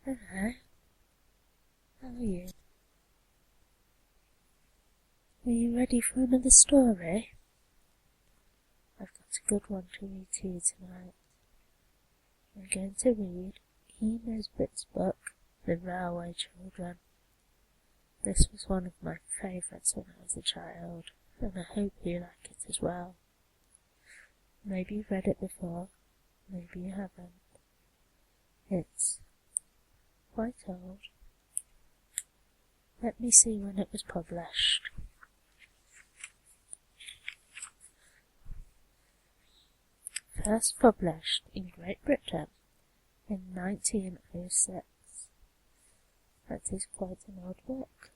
Hello, how are you? Are you ready for another story? I've got a good one to read to you tonight. I'm going to read Nesbit's book, The Railway Children. This was one of my favourites when I was a child, and I hope you like it as well. Maybe you've read it before, maybe you haven't. It's quite old. Let me see when it was published. First published in Great Britain in 1906. That is quite an old book,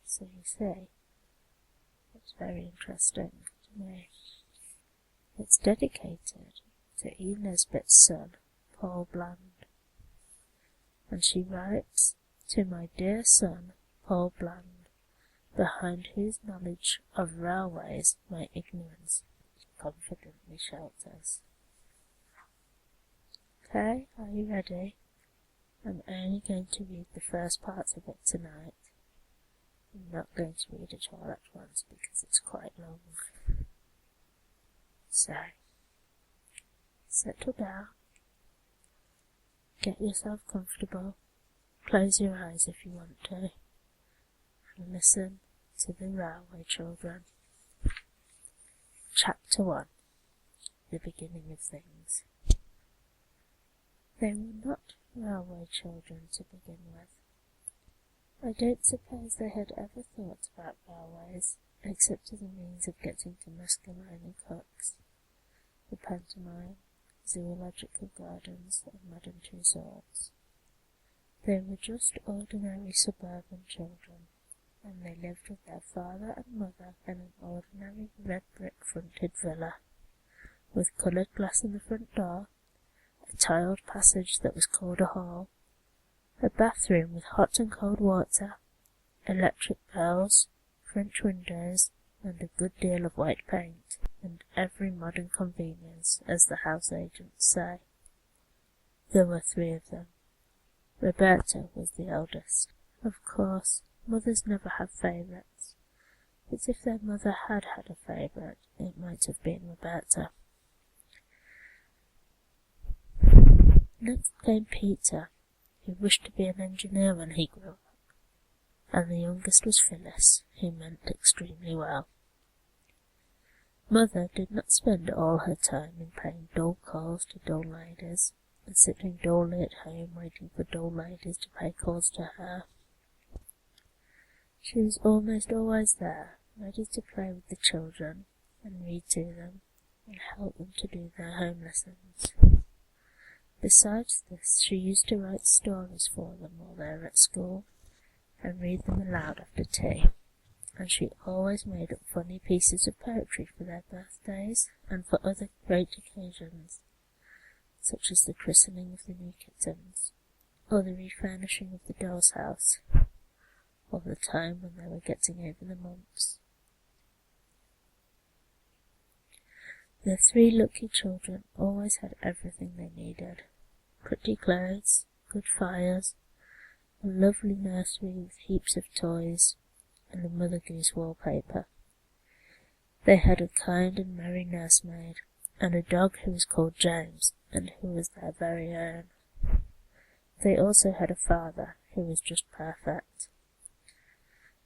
so you see, it's very interesting to me. It's dedicated to E. Nesbit's son, Paul Bland, and she writes, "To my dear son, Paul Bland, behind whose knowledge of railways my ignorance confidently shelters." Okay, are you ready? I'm only going to read the first part of it tonight. I'm not going to read it all at once because it's quite long. So, settle down, get yourself comfortable, close your eyes if you want to, and listen to The Railway Children. Chapter 1. The Beginning of Things. They were not railway children to begin with. I don't suppose they had ever thought about railways, except as a means of getting to Muscovine Cooks, the pantomime, zoological gardens, and Madame Tussauds. They were just ordinary suburban children, and they lived with their father and mother in an ordinary red brick-fronted villa, with coloured glass in the front door, a tiled passage that was called a hall, a bathroom with hot and cold water, electric bells, French windows, and a good deal of white paint, and every modern convenience, as the house agents say. There were 3 of them. Roberta was the eldest. Of course, mothers never have favourites, but if their mother had had a favourite, it might have been Roberta. Next came Peter, who wished to be an engineer when he grew up, and the youngest was Phyllis, who meant extremely well. Mother did not spend all her time in paying dull calls to dull ladies, and sitting dully at home waiting for dull ladies to pay calls to her. She was almost always there, ready to play with the children, and read to them, and help them to do their home lessons. Besides this, she used to write stories for them while they were at school, and read them aloud after tea, and she always made up funny pieces of poetry for their birthdays, and for other great occasions, such as the christening of the new kittens, or the refurnishing of the doll's house, or the time when they were getting over the mumps. The 3 lucky children always had everything they needed: pretty clothes, good fires, a lovely nursery with heaps of toys, and a Mother Goose wallpaper. They had a kind and merry nursemaid, and a dog who was called James, and who was their very own. They also had a father who was just perfect.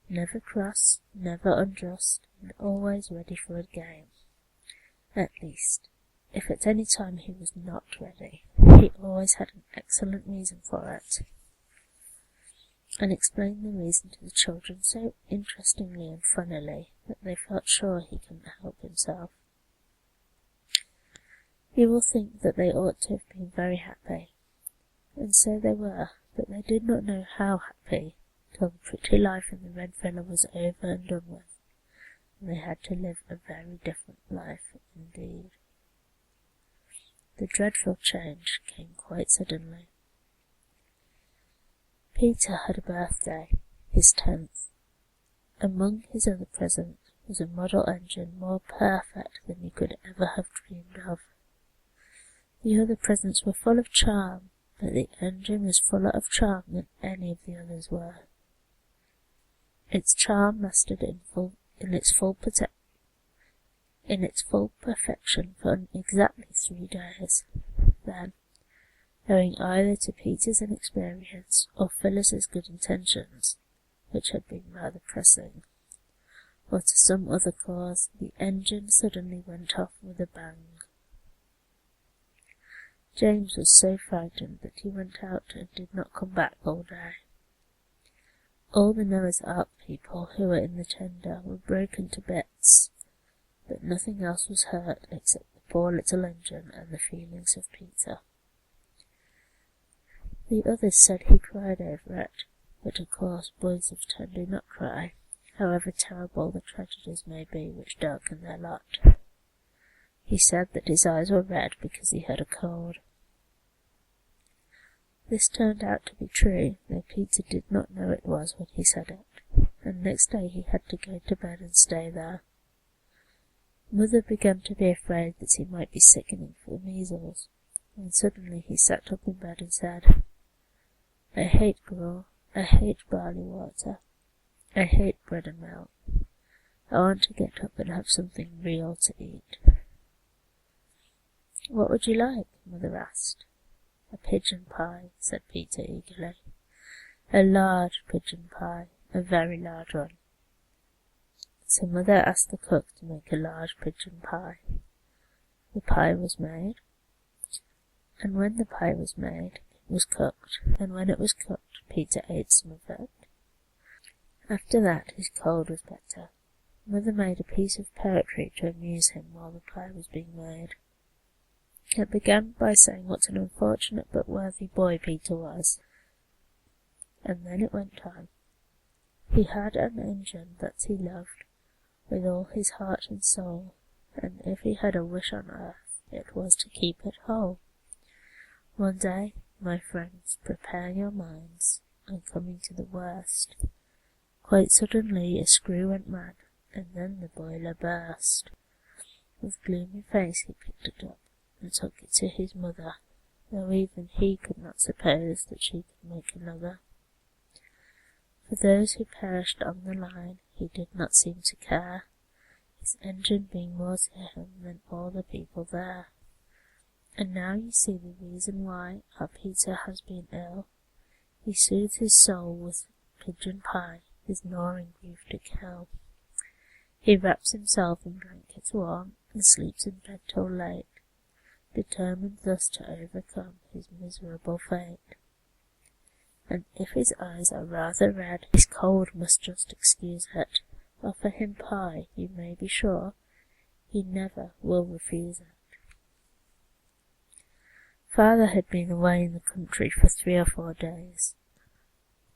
Never cross, never unjust, and always ready for a game. At least, if at any time he was not ready, he always had an excellent reason for it, and explained the reason to the children so interestingly and funnily that they felt sure he couldn't help himself. You will think that they ought to have been very happy, and so they were, but they did not know how happy till the pretty life in the Red Villa was over and done with, and they had to live a very different life indeed. The dreadful change came quite suddenly. Peter had a birthday, his 10th. Among his other presents was a model engine more perfect than you could ever have dreamed of. The other presents were full of charm, but the engine was fuller of charm than any of the others were. Its charm lasted in its full perfection for exactly 3 days. Then, owing either to Peter's inexperience or Phyllis's good intentions, which had been rather pressing, or to some other cause, the engine suddenly went off with a bang. James was so frightened that he went out and did not come back all day. All the Noah's Ark people who were in the tender were broken to bits, but nothing else was hurt except the poor little engine and the feelings of Peter. The others said he cried over it, but of course boys of 10 do not cry, however terrible the tragedies may be which darken their lot. He said that his eyes were red because he had a cold. This turned out to be true, though Peter did not know it was when he said it, and next day he had to go to bed and stay there. Mother began to be afraid that he might be sickening for the measles, when suddenly he sat up in bed and said, "I hate gruel, I hate barley water, I hate bread and milk. I want to get up and have something real to eat." "What would you like?" Mother asked. "A pigeon pie," said Peter eagerly. "A large pigeon pie, a very large one." So Mother asked the cook to make a large pigeon pie. The pie was made, and when the pie was made, it was cooked, and when it was cooked, Peter ate some of it. After that, his cold was better. Mother made a piece of poetry to amuse him while the pie was being made. It began by saying what an unfortunate but worthy boy Peter was, and then it went on. He had an engine that he loved with all his heart and soul, and if he had a wish on earth, it was to keep it whole. One day, my friends, prepare your minds, I'm coming to the worst. Quite suddenly a screw went mad, and then the boiler burst. With gloomy face he picked it up and took it to his mother, though even he could not suppose that she could make another. For those who perished on the line he did not seem to care, his engine being more to him than all the people there. And now you see the reason why our Peter has been ill. He soothes his soul with pigeon pie, his gnawing grief to kill. He wraps himself in blankets warm, and sleeps in bed till late, determined thus to overcome his miserable fate. And if his eyes are rather red, his cold must just excuse it. Offer him pie, you may be sure, he never will refuse it. Father had been away in the country for 3 or 4 days.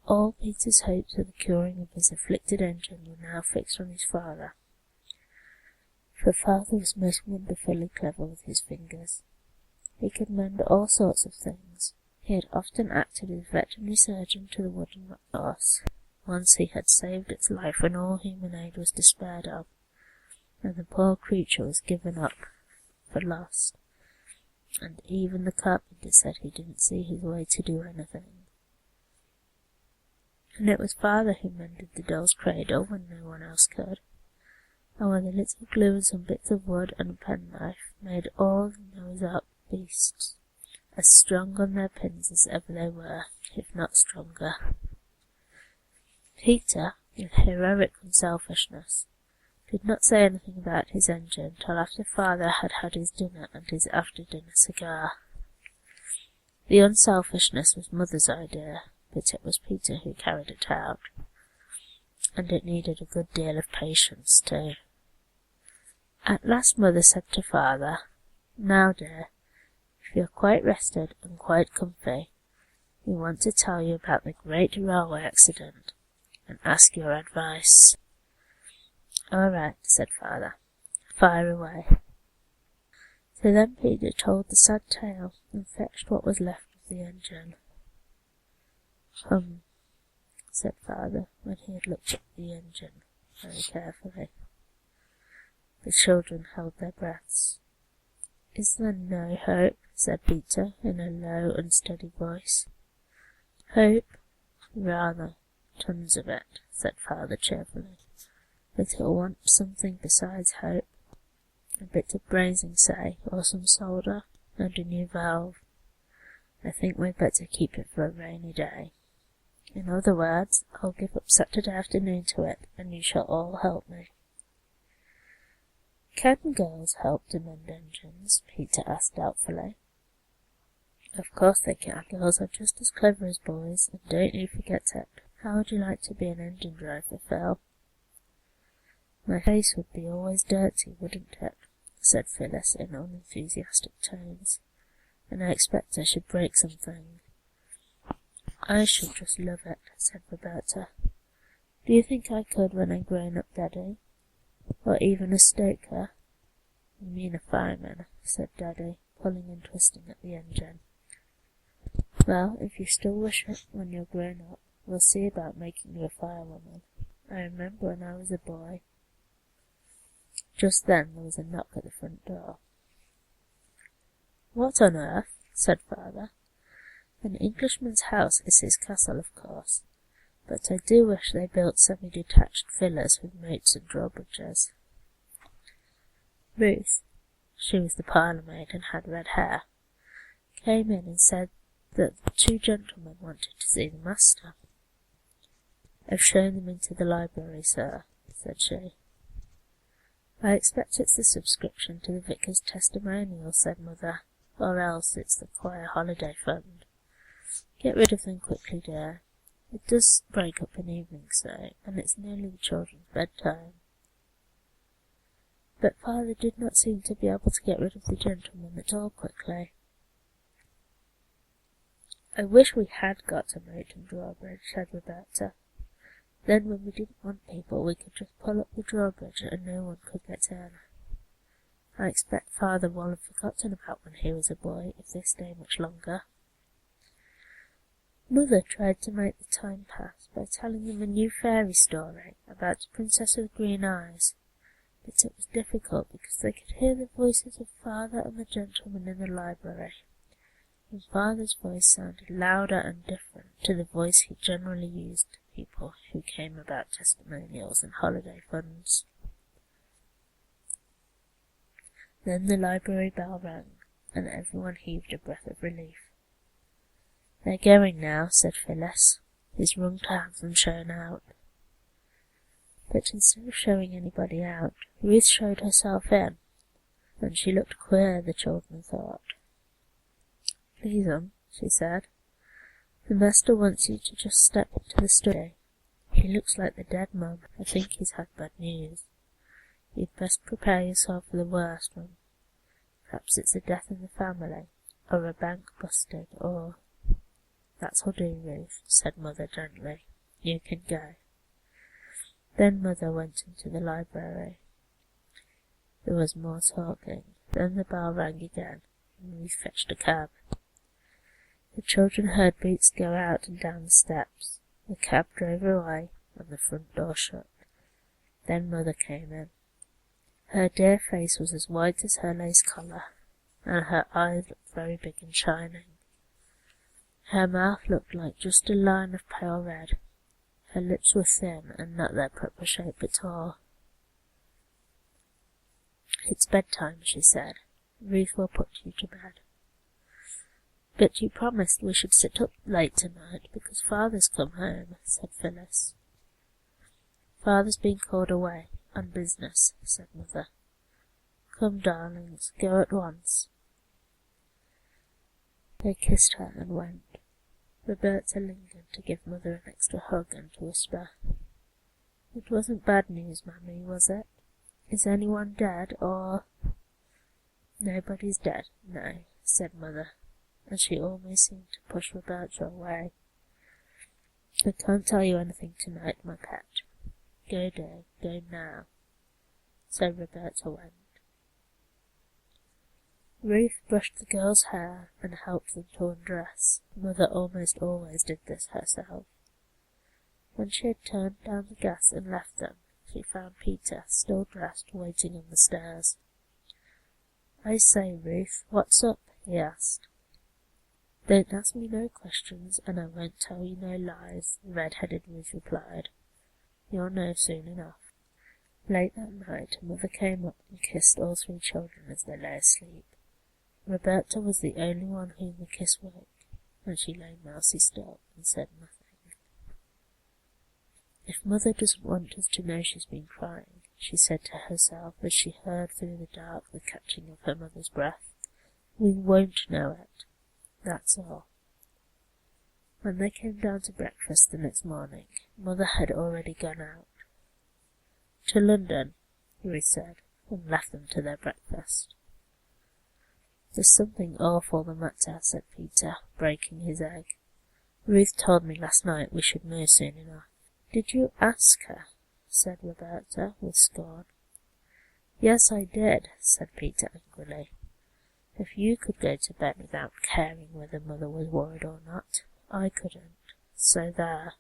All Peter's hopes of the curing of his afflicted engine were now fixed on his father. For father was most wonderfully clever with his fingers. He could mend all sorts of things. He had often acted as veterinary surgeon to the wooden horse. Once he had saved its life when all human aid was despaired of, and the poor creature was given up for lost. And even the carpenter said he didn't see his way to do anything. And it was father who mended the doll's cradle when no one else could, and with a little glue and some bits of wood and a penknife made all the Noah's Ark beasts as strong on their pins as ever they were, if not stronger. Peter, with heroic unselfishness, did not say anything about his engine till after father had had his dinner and his after-dinner cigar. The unselfishness was mother's idea, but it was Peter who carried it out, and it needed a good deal of patience too. At last mother said to father, "Now, dear, if you're quite rested and quite comfy, we want to tell you about the great railway accident, and ask your advice." "All right," said father. "Fire away." So then Peter told the sad tale and fetched what was left of the engine. Said father, when he had looked at the engine very carefully. The children held their breaths. "Is there no hope?" said Peter, in a low, unsteady voice. "Hope? Rather. Tons of it," said Father cheerfully. "But he'll want something besides hope. A bit of brazing, say, or some solder, and a new valve. I think we'd better keep it for a rainy day. In other words, I'll give up Saturday afternoon to it, and you shall all help me." "Can girls help to mend engines?" Peter asked doubtfully. "Of course they can. Girls are just as clever as boys, and don't you forget it. How would you like to be an engine driver, Phil?" "My face would be always dirty, wouldn't it?" said Phyllis in unenthusiastic tones. "And I expect I should break something." "I should just love it," said Roberta. "Do you think I could when I'm grown up, Daddy? Or even a stoker?" "You mean a fireman," said Daddy, pulling and twisting at the engine. "Well, if you still wish it when you're grown up, we'll see about making you a firewoman. I remember when I was a boy." Just then there was a knock at the front door. "What on earth?" said Father. "An Englishman's house is his castle, of course, but I do wish they built semi-detached villas with moats and drawbridges." Ruth, she was the parlour maid and had red hair, came in and said that the two gentlemen wanted to see the master. "I've shown them into the library, sir," said she. "I expect it's the subscription to the vicar's testimonial," said Mother, "or else it's the choir holiday fund. Get rid of them quickly, dear. It does break up an evening so, and it's nearly the children's bedtime." But Father did not seem to be able to get rid of the gentleman at all quickly. "I wish we had got a moat and drawbridge," said Roberta. "Then when we didn't want people we could just pull up the drawbridge and no one could get in. I expect Father will have forgotten about when he was a boy if they stay much longer." Mother tried to make the time pass by telling them a new fairy story about a princess with green eyes, but it was difficult because they could hear the voices of Father and the gentleman in the library, and Father's voice sounded louder and different to the voice he generally used to people who came about testimonials and holiday funds. Then the library bell rang, and everyone heaved a breath of relief. "They're going now," said Phyllis. "He's rung to have them shown out." But instead of showing anybody out, Ruth showed herself in, and she looked queer, the children thought. "Please, she said, "the master wants you to just step into the study. He looks like the dead, Mum. I think he's had bad news. You'd best prepare yourself for the worst, Mum. Perhaps it's a death in the family, or a bank busted, or—" "That'll do, Ruth," said Mother gently. "You can go." Then Mother went into the library. There was more talking. Then the bell rang again, and Ruth fetched a cab. The children heard boots go out and down the steps. The cab drove away, and the front door shut. Then Mother came in. Her dear face was as white as her lace collar, and her eyes looked very big and shining. Her mouth looked like just a line of pale red. Her lips were thin and not their proper shape at all. "It's bedtime," she said. "Ruth will put you to bed." "But you promised we should sit up late tonight because Father's come home," said Phyllis. "Father's been called away on business," said Mother. "Come, darlings, go at once." They kissed her and went. Roberta lingered to give Mother an extra hug and to whisper, "It wasn't bad news, Mammy, was it? Is anyone dead, or—" "Nobody's dead, no," said Mother, and she almost seemed to push Roberta away. "I can't tell you anything tonight, my pet. Go, dear, go now." So Roberta went. Ruth brushed the girls' hair and helped them to undress. Mother almost always did this herself. When she had turned down the gas and left them, she found Peter, still dressed, waiting on the stairs. "I say, Ruth, what's up?" he asked. "Don't ask me no questions, and I won't tell you no lies," the red-headed Ruth replied. "You'll know soon enough." Late that night, Mother came up and kissed all three children as they lay asleep. Roberta was the only one whom the kiss woke, and she lay mousy still and said nothing. "If Mother doesn't want us to know she's been crying," she said to herself as she heard through the dark the catching of her mother's breath, "we won't know it. That's all." When they came down to breakfast the next morning, Mother had already gone out. "To London," Ruth said, and left them to their breakfast. "There's something awful the matter," said Peter, breaking his egg. "Ruth told me last night we should know soon enough." "Did you ask her?" said Roberta, with scorn. "Yes, I did," said Peter angrily. "If you could go to bed without caring whether Mother was worried or not, I couldn't. So there."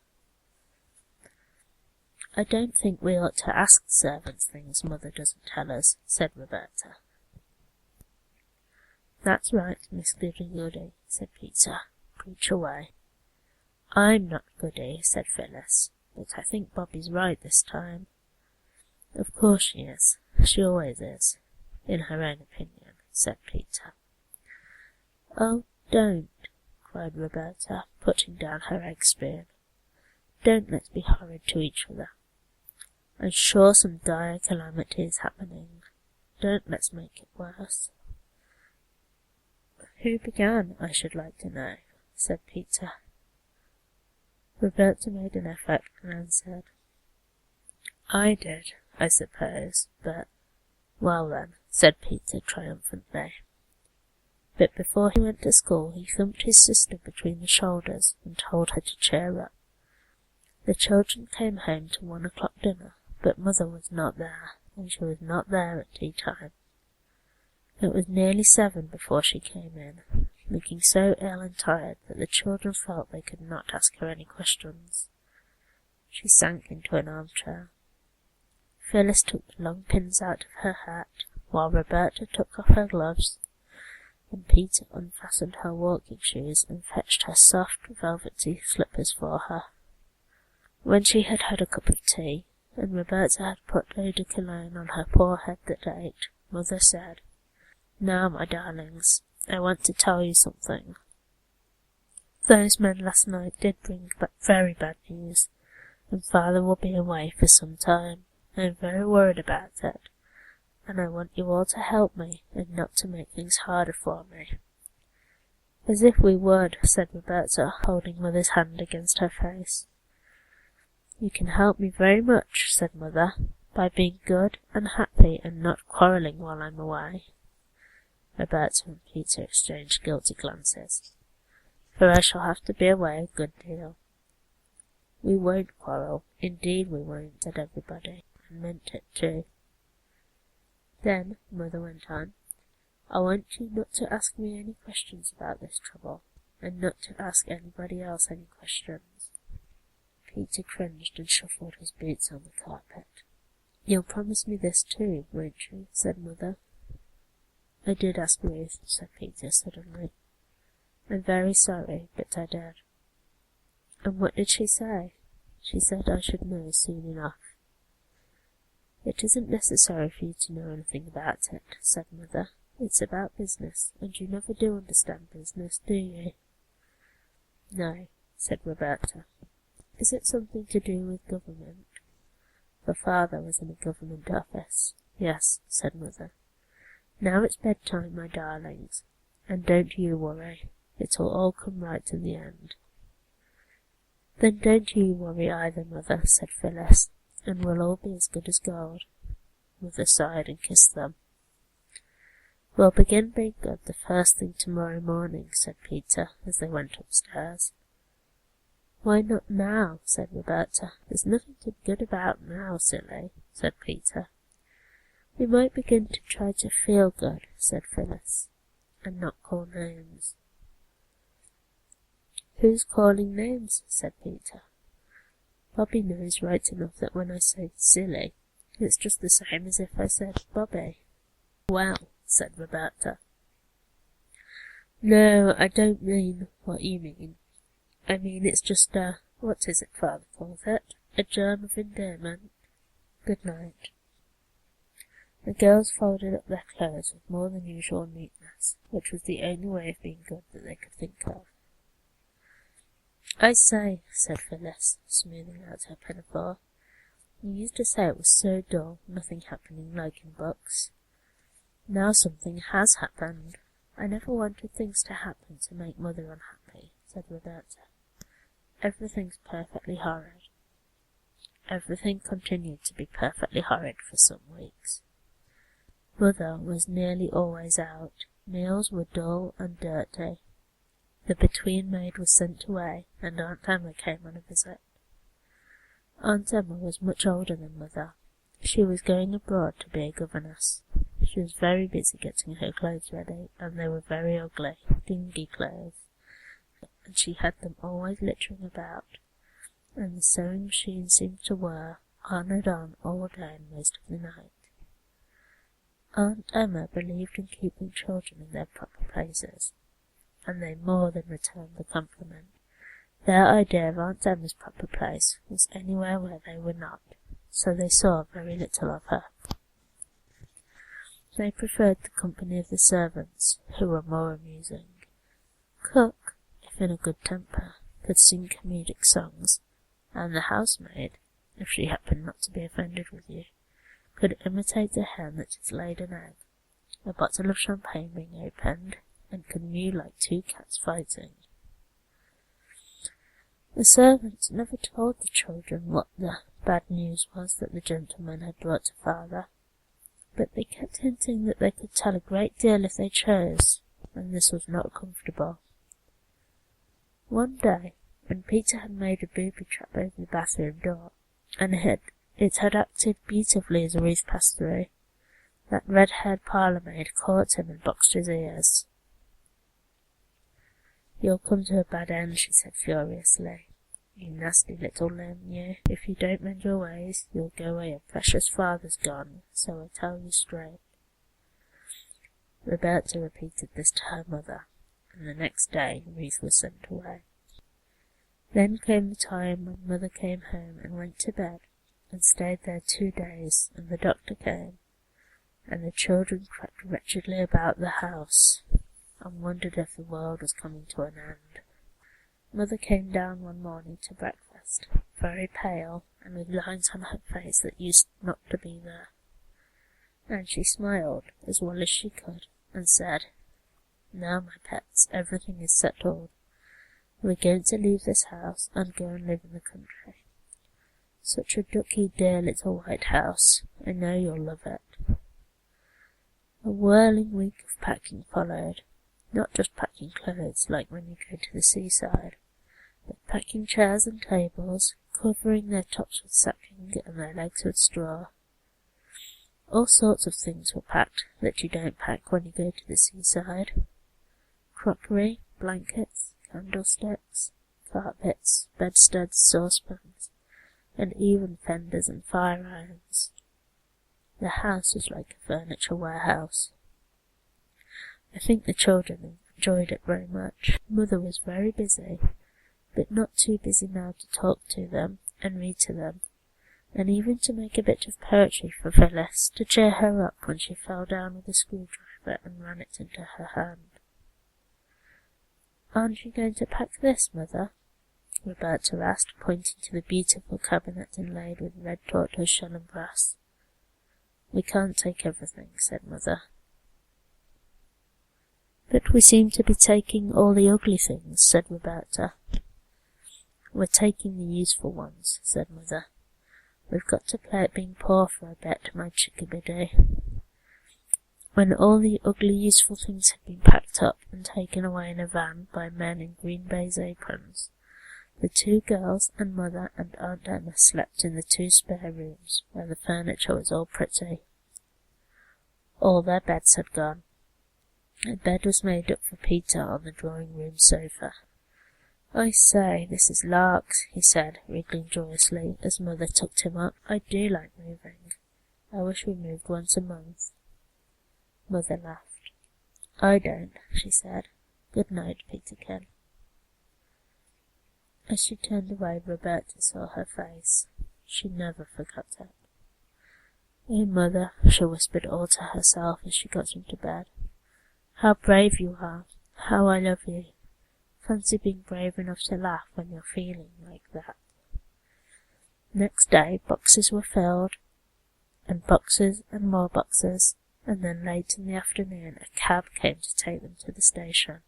"I don't think we ought to ask servants things Mother doesn't tell us," said Roberta. "That's right, Miss Goody-Goody," said Peter. "Preach away." "I'm not Goody," said Phyllis, "but I think Bobby's right this time." "Of course she is. She always is, in her own opinion," said Peter. "Oh, don't," cried Roberta, putting down her egg spoon. "Don't let's be horrid to each other. I'm sure some dire calamity is happening. Don't let's make it worse." "Who began, I should like to know," said Peter. Roberta made an effort and answered, "I did, I suppose, but—" "Well then," said Peter triumphantly. But before he went to school he thumped his sister between the shoulders and told her to cheer up. The children came home to 1 o'clock dinner, but Mother was not there, and she was not there at tea time. It was nearly 7 before she came in, looking so ill and tired that the children felt they could not ask her any questions. She sank into an armchair. Phyllis took the long pins out of her hat, while Roberta took off her gloves, and Peter unfastened her walking shoes and fetched her soft, velvety slippers for her. When she had had a cup of tea, and Roberta had put eau de cologne on her poor head that ached, Mother said, "Now, my darlings, I want to tell you something. Those men last night did bring back very bad news, and Father will be away for some time. I'm very worried about it, and I want you all to help me, and not to make things harder for me." "As if we would," said Roberta, holding Mother's hand against her face. "You can help me very much," said Mother, "by being good and happy and not quarrelling while I'm away." Roberta and Peter exchanged guilty glances. "For I shall have to be away a good deal." "We won't quarrel, indeed we won't," said everybody, and meant it too. "Then," Mother went on, "I want you not to ask me any questions about this trouble, and not to ask anybody else any questions." Peter cringed and shuffled his boots on the carpet. "You'll promise me this too, won't you?" said Mother. "I did ask Ruth," said Peter suddenly. "I'm very sorry, but I did." "And what did she say?" "She said I should know soon enough." "It isn't necessary for you to know anything about it," said Mother. "It's about business, and you never do understand business, do you?" "No," said Roberta. "Is it something to do with government?" For Father was in a government office. "Yes," said Mother. "Now it's bedtime, my darlings, and don't you worry. It'll all come right in the end." "Then don't you worry either, Mother," said Phyllis, "and we'll all be as good as gold." Mother sighed and kissed them. "We'll begin being good the first thing tomorrow morning," said Peter, as they went upstairs. "Why not now?" said Roberta. "There's nothing to be good about now, silly," said Peter. "We might begin to try to feel good," said Phyllis, "and not call names." "Who's calling names?" said Peter. "Bobby knows right enough that when I say silly, it's just the same as if I said Bobby." "Well," said Roberta. No, I don't mean what you mean. I mean it's just what is it father calls it? A germ of endearment. Good night. The girls folded up their clothes with more than usual neatness, which was the only way of being good that they could think of. I say, said Phyllis, smoothing out her pinafore, you used to say it was so dull, nothing happening like in books. Now something has happened. I never wanted things to happen to make Mother unhappy, said Roberta. Everything's perfectly horrid. Everything continued to be perfectly horrid for some weeks. Mother was nearly always out. Meals were dull and dirty. The between maid was sent away, and Aunt Emma came on a visit. Aunt Emma was much older than Mother. She was going abroad to be a governess. She was very busy getting her clothes ready, and they were very ugly, dingy clothes, and she had them always littering about, and the sewing machine seemed to whir on and on all day and most of the night. Aunt Emma believed in keeping children in their proper places, and they more than returned the compliment. Their idea of Aunt Emma's proper place was anywhere where they were not, so they saw very little of her. They preferred the company of the servants, who were more amusing. Cook, if in a good temper, could sing comedic songs, and the housemaid, if she happened not to be offended with you, could imitate a hen that has laid an egg, a bottle of champagne being opened, and could mew like two cats fighting. The servants never told the children what the bad news was that the gentleman had brought to father, but they kept hinting that they could tell a great deal if they chose, and this was not comfortable. One day, when Peter had made a booby trap over the bathroom door, and it had acted beautifully as Ruth passed through, that red-haired parlour-maid caught him and boxed his ears. You'll come to a bad end, she said furiously. You nasty little limb, you. If you don't mend your ways, you'll go where your precious father's gone, so I tell you straight. Roberta repeated this to her mother, and the next day Ruth was sent away. Then came the time when Mother came home and went to bed, and stayed there 2 days, and the doctor came, and the children crept wretchedly about the house, and wondered if the world was coming to an end. Mother came down one morning to breakfast, very pale, and with lines on her face that used not to be there. And she smiled, as well as she could, and said, Now, my pets, everything is settled. We're going to leave this house, and go and live in the country. Such a ducky, dear little white house. I know you'll love it. A whirling week of packing followed. Not just packing clothes, like when you go to the seaside, but packing chairs and tables, covering their tops with sacking and their legs with straw. All sorts of things were packed that you don't pack when you go to the seaside. Crockery, blankets, candlesticks, carpets, bedsteads, saucepans, and even fenders and fire irons. The house was like a furniture warehouse. I think the children enjoyed it very much. Mother was very busy, but not too busy now to talk to them and read to them, and even to make a bit of poetry for Phyllis to cheer her up when she fell down with a screwdriver and ran it into her hand. Aren't you going to pack this, Mother? Roberta asked, pointing to the beautiful cabinet inlaid with red tortoise shell and brass. We can't take everything, said Mother. But we seem to be taking all the ugly things, said Roberta. We're taking the useful ones, said Mother. We've got to play at being poor for a bit, my chickabiddy. When all the ugly useful things had been packed up and taken away in a van by men in green baize aprons, the 2 girls and Mother and Aunt Emma slept in the 2 spare rooms, where the furniture was all pretty. All their beds had gone. A bed was made up for Peter on the drawing-room sofa. I say, this is larks, he said, wriggling joyously, as Mother tucked him up. I do like moving. I wish we moved once a month. Mother laughed. "I don't," she said. "Good night, Peterkin." As she turned away, Roberta saw her face. She never forgot it. "Oh, Mother," she whispered all to herself as she got into bed. "How brave you are! How I love you! Fancy being brave enough to laugh when you're feeling like that." Next day boxes were filled, and boxes and more boxes, and then late in the afternoon a cab came to take them to the station.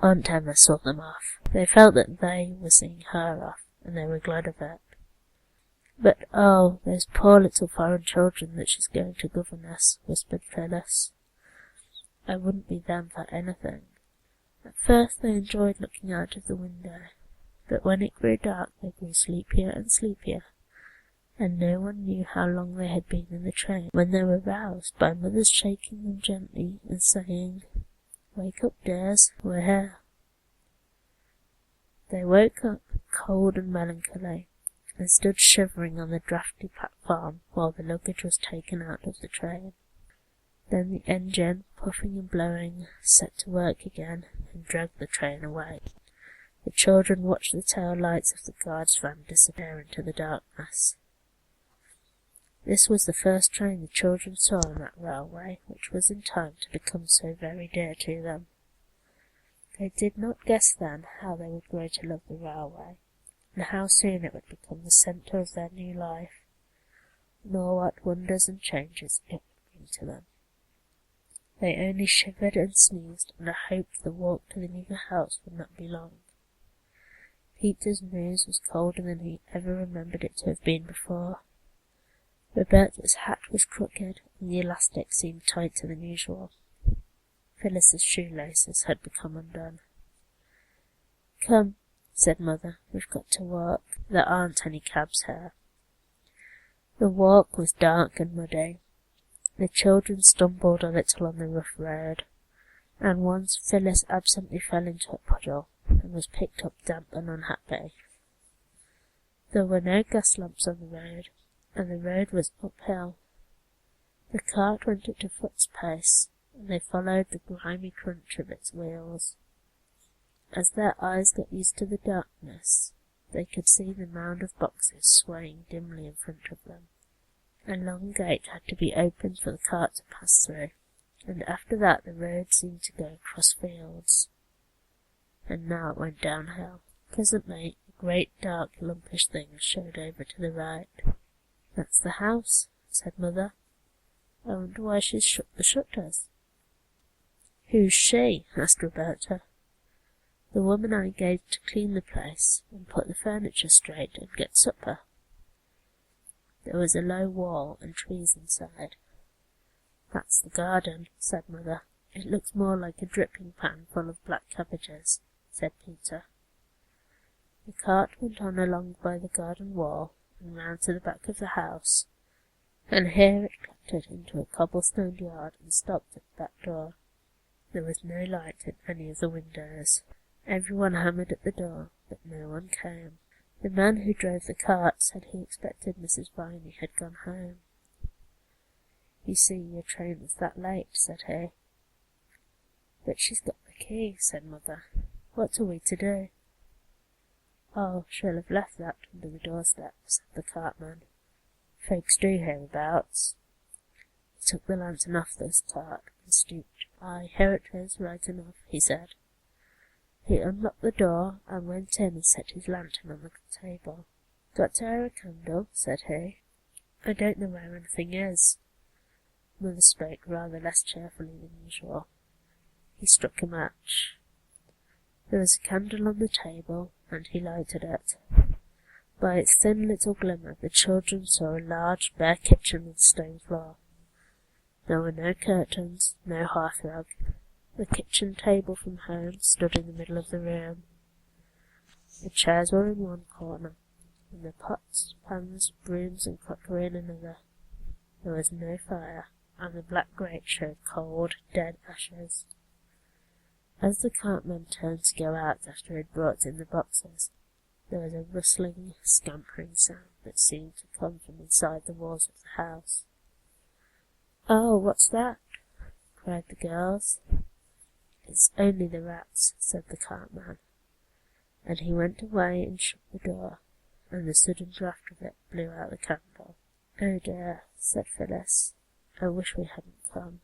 Aunt Emma saw them off. They felt that they were seeing her off, and they were glad of it. "But oh, those poor little foreign children that she's going to governess," whispered Phyllis. "I wouldn't be them for anything." At first they enjoyed looking out of the window, but when it grew dark they grew sleepier and sleepier, and no one knew how long they had been in the train when they were roused by Mother's shaking them gently and saying, "Wake up, dears, we're here." They woke up, cold and melancholy, and stood shivering on the draughty platform while the luggage was taken out of the train. Then the engine, puffing and blowing, set to work again and dragged the train away. The children watched the tail lights of the guard's van disappear into the darkness. This was the first train the children saw on that railway, which was in time to become so very dear to them. They did not guess then how they would grow to love the railway, and how soon it would become the centre of their new life, nor what wonders and changes it would bring to them. They only shivered and sneezed, and hoped the walk to the new house would not be long. Peter's nose was colder than he ever remembered it to have been before. Roberta's hat was crooked, and the elastic seemed tighter than usual. Phyllis's shoelaces had become undone. "Come," said Mother, "we've got to walk. There aren't any cabs here." The walk was dark and muddy. The children stumbled a little on the rough road, and once Phyllis absently fell into a puddle and was picked up damp and unhappy. There were no gas lamps on the road, and the road was uphill. The cart went at a foot's pace, and they followed the grimy crunch of its wheels. As their eyes got used to the darkness, they could see the mound of boxes swaying dimly in front of them. A long gate had to be opened for the cart to pass through, and after that the road seemed to go across fields. And now it went downhill. Presently a great dark lumpish thing showed over to the right. "That's the house," said Mother. "I wonder why she's shut the shutters." "Who's she?" asked Roberta. "The woman I gave to clean the place and put the furniture straight and get supper." There was a low wall and trees inside. "That's the garden," said Mother. "It looks more like a dripping pan full of black cabbages," said Peter. The cart went on along by the garden wall and round to the back of the house, and here it clattered into a cobblestoned yard and stopped at the back door. There was no light in any of the windows. Everyone hammered at the door, but no one came. The man who drove the cart said he expected Mrs. Viney had gone home. "You see, your train was that late," said he. "But she's got the key," said Mother. "What are we to do?" "Oh, she'll have left that under the doorstep," said the cartman. "Folks do hereabouts." He took the lantern off this cart and stooped. "Aye, here it is, right enough," he said. He unlocked the door and went in and set his lantern on the table. "Got to have a candle?" said he. "I don't know where anything is." Mother spoke rather less cheerfully than usual. He struck a match. There was a candle on the table, and he lighted it. By its thin little glimmer the children saw a large bare kitchen with a stone floor. There were no curtains, no hearthrug. The kitchen table from home stood in the middle of the room. The chairs were in one corner, and the pots, pans, brooms, and crockery in another. There was no fire, and the black grate showed cold, dead ashes. As the cartman turned to go out after he had brought in the boxes, there was a rustling, scampering sound that seemed to come from inside the walls of the house. "Oh, what's that?" cried the girls. "It's only the rats," said the cartman, and he went away and shut the door, and the sudden draught of it blew out the candle. "Oh dear," said Phyllis, "I wish we hadn't come,"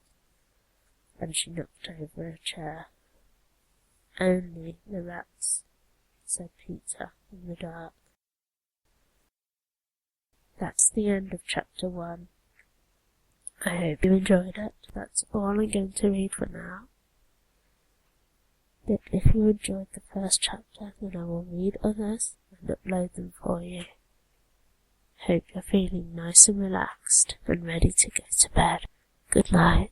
and she knocked over a chair. "Only the rats," said Peter in the dark. That's the end of chapter 1. I hope you enjoyed it. That's all I'm going to read for now. But if you enjoyed the first chapter, then I will read others and upload them for you. Hope you're feeling nice and relaxed and ready to go to bed. Good night.